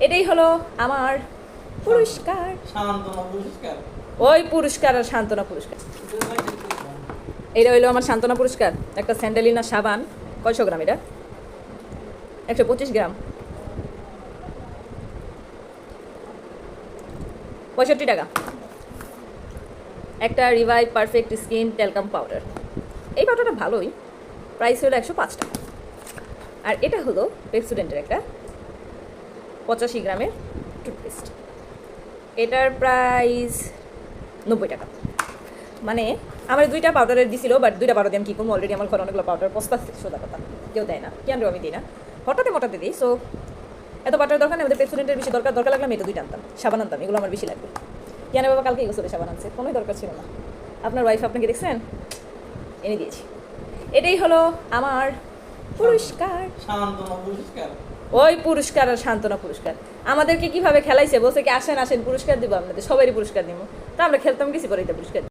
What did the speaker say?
এটাই হলো আমার পুরস্কার। সান্ত্বনা পুরস্কার। ওই পুরস্কার আর সান্ত্বনা পুরস্কার। এটা হইলো আমার সান্ত্বনা পুরস্কার। একটা স্যান্ডেলিনা সাবান, কয়শো গ্রাম এটা? 125 গ্রাম, 65 টাকা। একটা revive perfect skin talcum powder, এই পাউডারটা ভালোই, প্রাইস হলো 105 টাকা। আর এটা হলো পেপসোডেন্টের একটা 85 গ্রামের টুথপেস্ট, এটার প্রাইস 90 টাকা। মানে আমার দুইটা পাউডারের দিছিল, বাট দুইটা পাউডার দিয়ে আমি কী করবো, অলরেডি আমার ঘরে অনেকগুলো পাউডার পস্তাচ্ছে, সোজা কথা কেউ দেয় না, কেন আমি দিই না, হঠাৎ মোটাতে দিই। সো এত পাউডার দরকার নেই, আমাদের পেপসোডেন্টের বেশি দরকার লাগলে আমি এটা দুইটা আনতাম, সাবান আনতাম, এগুলো আমার বেশি লাগবে। কেন বাবা কালকে গোসলে সাবান আনছে, কোনোই দরকার ছিল না। আপনার ওয়াইফ আপনাকে দেখছেন, এনে দিয়েছি। এটাই হলো আমার পুরস্কার। সান্ত্বনা পুরস্কার। ওই পুরস্কার আর সান্ত্বনা পুরস্কার। আমাদেরকে কিভাবে খেলাইছে, বলছে কি আসেন আসেন পুরস্কার দিব আপনাদের, সবারই পুরস্কার দিব। তো আমরা খেলতাম কিছু করে এটা পুরস্কার